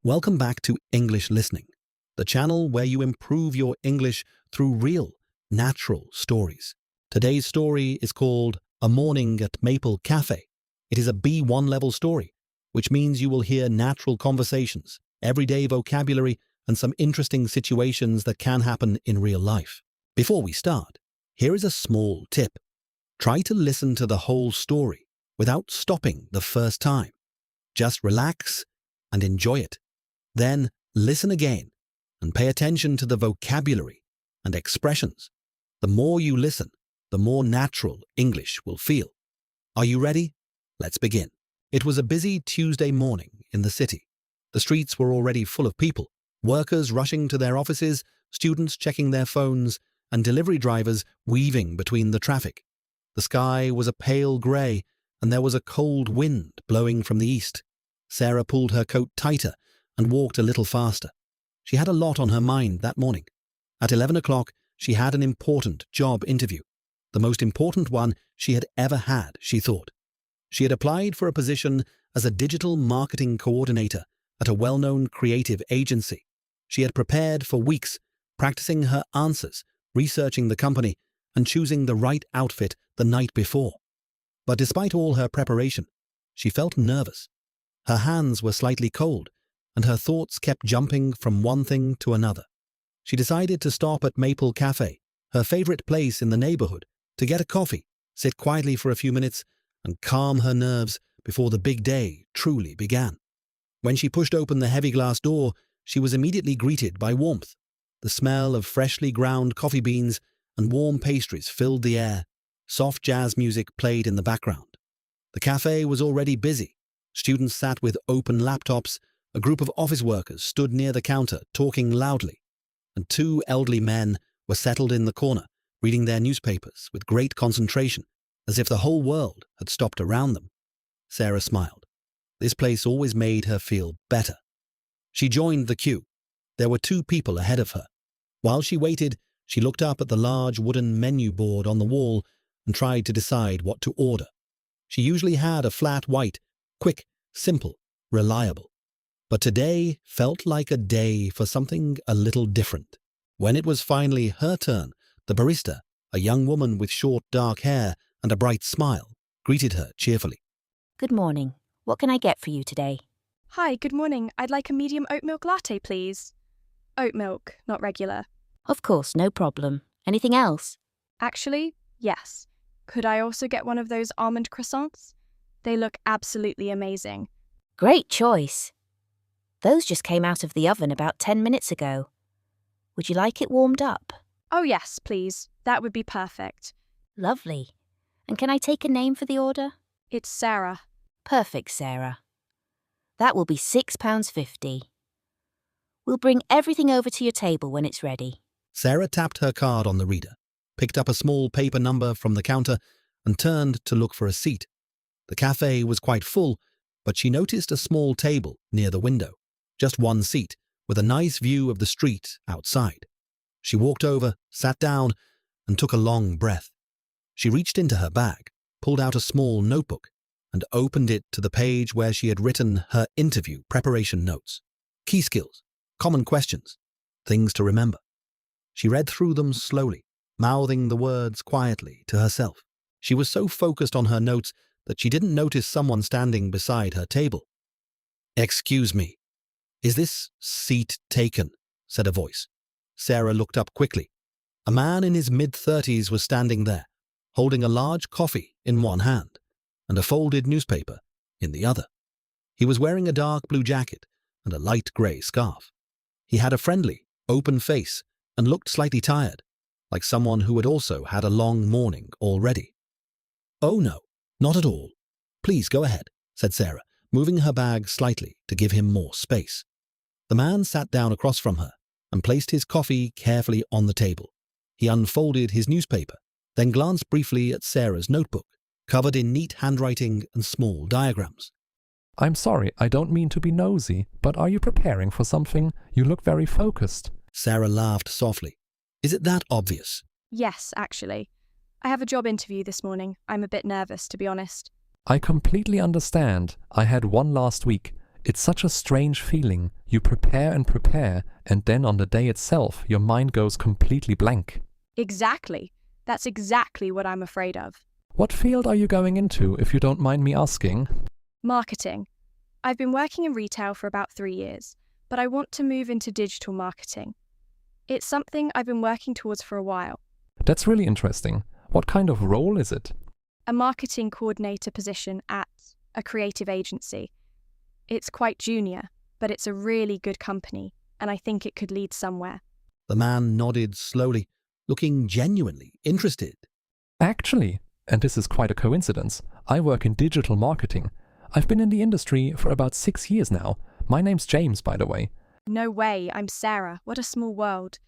Welcome back to English Listening, the channel where you improve your English through real, natural stories. Today's story is called A Morning at Maple Café. It is a B1 level story, which means you will hear natural conversations, everyday vocabulary, and some interesting situations that can happen in real life. Before we start, here is a small tip. Try to listen to the whole story without stopping the first time. Just relax and enjoy it. Then listen again and pay attention to the vocabulary and expressions. The more you listen, the more natural English will feel. Are you ready? Let's begin. It was a busy Tuesday morning in the city. The streets were already full of people, workers rushing to their offices, students checking their phones, and delivery drivers weaving between the traffic. The sky was a pale grey, and there was a cold wind blowing from the east. Sarah pulled her coat tighter and walked a little faster. She had a lot on her mind that morning. At 11 o'clock, she had an important job interview. The most important one she had ever had, she thought. She had applied for a position as a digital marketing coordinator at a well-known creative agency. She had prepared for weeks, practicing her answers, researching the company, and choosing the right outfit the night before. But despite all her preparation, she felt nervous. Her hands were slightly cold, and her thoughts kept jumping from one thing to another. She decided to stop at Maple Café, her favorite place in the neighborhood, to get a coffee, sit quietly for a few minutes, and calm her nerves before the big day truly began. When she pushed open the heavy glass door, she was immediately greeted by warmth. The smell of freshly ground coffee beans and warm pastries filled the air. Soft jazz music played in the background. The cafe was already busy. Students sat with open laptops. A group of office workers stood near the counter, talking loudly, and two elderly men were settled in the corner, reading their newspapers with great concentration, as if the whole world had stopped around them. Sarah smiled. This place always made her feel better. She joined the queue. There were two people ahead of her. While she waited, she looked up at the large wooden menu board on the wall and tried to decide what to order. She usually had a flat white, quick, simple, reliable. But today felt like a day for something a little different. When it was finally her turn, the barista, a young woman with short dark hair and a bright smile, greeted her cheerfully. Good morning. What can I get for you today? Hi, good morning. I'd like a medium oat milk latte, please. Oat milk, not regular. Of course, no problem. Anything else? Actually, yes. Could I also get one of those almond croissants? They look absolutely amazing. Great choice. Those just came out of the oven about 10 minutes ago. Would you like it warmed up? Oh yes, please. That would be perfect. Lovely. And can I take a name for the order? It's Sarah. Perfect, Sarah. That will be £6.50. We'll bring everything over to your table when it's ready. Sarah tapped her card on the reader, picked up a small paper number from the counter, and turned to look for a seat. The cafe was quite full, but she noticed a small table near the window. Just one seat, with a nice view of the street outside. She walked over, sat down, and took a long breath. She reached into her bag, pulled out a small notebook, and opened it to the page where she had written her interview preparation notes. Key skills, common questions, things to remember. She read through them slowly, mouthing the words quietly to herself. She was so focused on her notes that she didn't notice someone standing beside her table. "Excuse me. Is this seat taken?" said a voice. Sarah looked up quickly. A man in his mid-30s was standing there, holding a large coffee in one hand and a folded newspaper in the other. He was wearing a dark blue jacket and a light grey scarf. He had a friendly, open face and looked slightly tired, like someone who had also had a long morning already. "Oh no, not at all. Please go ahead," said Sarah, moving her bag slightly to give him more space. The man sat down across from her and placed his coffee carefully on the table. He unfolded his newspaper, then glanced briefly at Sarah's notebook, covered in neat handwriting and small diagrams. I'm sorry, I don't mean to be nosy, but are you preparing for something? You look very focused. Sarah laughed softly. Is it that obvious? Yes, actually. I have a job interview this morning. I'm a bit nervous, to be honest. I completely understand. I had one last week. It's such a strange feeling. You prepare, and then on the day itself, your mind goes completely blank. Exactly. That's exactly what I'm afraid of. What field are you going into, if you don't mind me asking? Marketing. I've been working in retail for about 3 years, but I want to move into digital marketing. It's something I've been working towards for a while. That's really interesting. What kind of role is it? A marketing coordinator position at a creative agency. It's quite junior, but it's a really good company, and I think it could lead somewhere. The man nodded slowly, looking genuinely interested. Actually, and this is quite a coincidence, I work in digital marketing. I've been in the industry for about 6 years now. My name's James, by the way. No way, I'm Sarah. What a small world.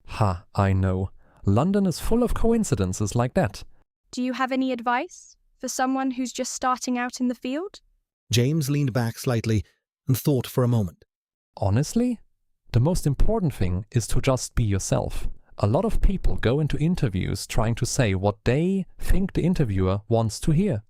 Ha, I know. London is full of coincidences like that. Do you have any advice for someone who's just starting out in the field? James leaned back slightly and thought for a moment. Honestly, the most important thing is to just be yourself. A lot of people go into interviews trying to say what they think the interviewer wants to hear.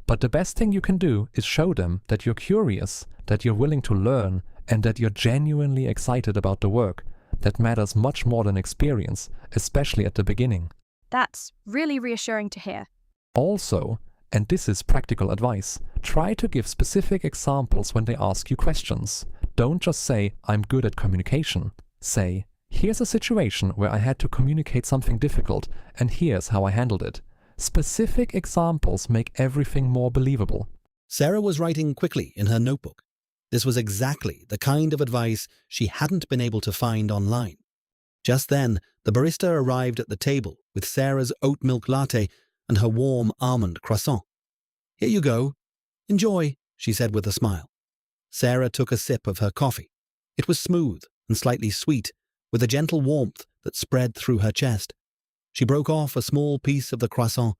But the best thing you can do is show them that you're curious, that you're willing to learn, and that you're genuinely excited about the work. That matters much more than experience, especially at the beginning. That's really reassuring to hear. Also, and this is practical advice, try to give specific examples when they ask you questions. Don't just say, "I'm good at communication." Say, "Here's a situation where I had to communicate something difficult, and here's how I handled it." Specific examples make everything more believable. Sarah was writing quickly in her notebook. This was exactly the kind of advice she hadn't been able to find online. Just then, the barista arrived at the table with Sarah's oat milk latte and her warm almond croissant. "Here you go. Enjoy," she said with a smile. Sarah took a sip of her coffee. It was smooth and slightly sweet, with a gentle warmth that spread through her chest. She broke off a small piece of the croissant.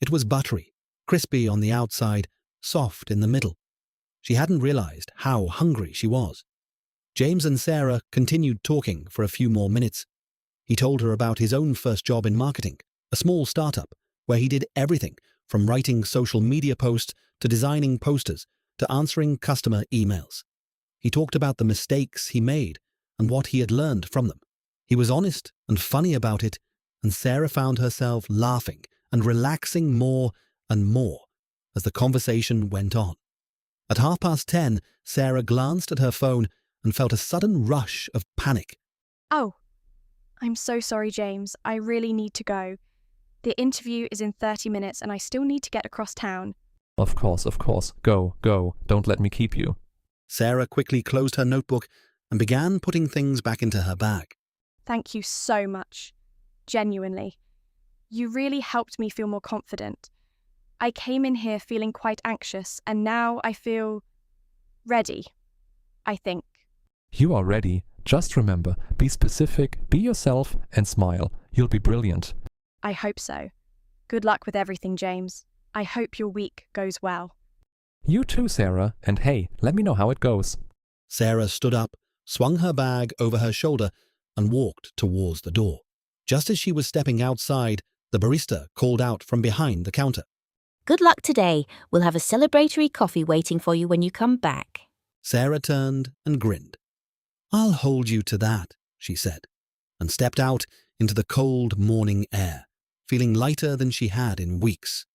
It was buttery, crispy on the outside, soft in the middle. She hadn't realized how hungry she was. James and Sarah continued talking for a few more minutes. He told her about his own first job in marketing, a small startup where he did everything from writing social media posts to designing posters to answering customer emails. He talked about the mistakes he made and what he had learned from them. He was honest and funny about it, and Sarah found herself laughing and relaxing more and more as the conversation went on. At 10:30, Sarah glanced at her phone and felt a sudden rush of panic. Oh, I'm so sorry, James. I really need to go. The interview is in 30 minutes and I still need to get across town. Of course. Go. Don't let me keep you. Sarah quickly closed her notebook and began putting things back into her bag. Thank you so much. Genuinely. You really helped me feel more confident. I came in here feeling quite anxious and now I feel ready, I think. You are ready. Just remember, be specific, be yourself, and smile. You'll be brilliant. I hope so. Good luck with everything, James. I hope your week goes well. You too, Sarah, and hey, let me know how it goes. Sarah stood up, swung her bag over her shoulder, and walked towards the door. Just as she was stepping outside, the barista called out from behind the counter. Good luck today. We'll have a celebratory coffee waiting for you when you come back. Sarah turned and grinned. "I'll hold you to that," she said, and stepped out into the cold morning air, feeling lighter than she had in weeks.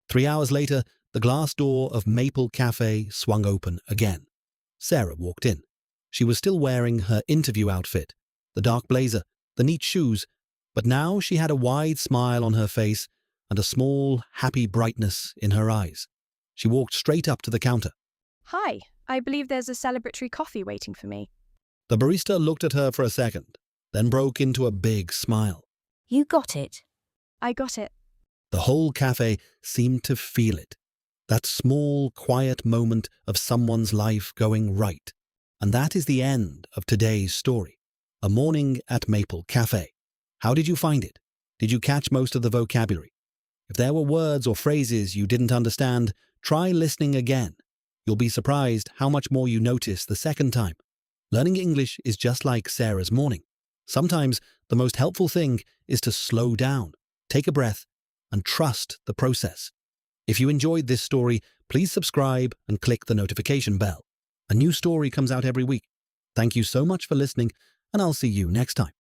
3 hours later, the glass door of Maple Café swung open again. Sarah walked in. She was still wearing her interview outfit, the dark blazer, the neat shoes, but now she had a wide smile on her face and a small, happy brightness in her eyes. She walked straight up to the counter. Hi, I believe there's a celebratory coffee waiting for me. The barista looked at her for a second, then broke into a big smile. You got it. I got it. The whole cafe seemed to feel it. That small, quiet moment of someone's life going right. And that is the end of today's story. A morning at Maple Café. How did you find it? Did you catch most of the vocabulary? If there were words or phrases you didn't understand, try listening again. You'll be surprised how much more you notice the second time. Learning English is just like Sarah's morning. Sometimes the most helpful thing is to slow down, take a breath, and trust the process. If you enjoyed this story, please subscribe and click the notification bell. A new story comes out every week. Thank you so much for listening, and I'll see you next time.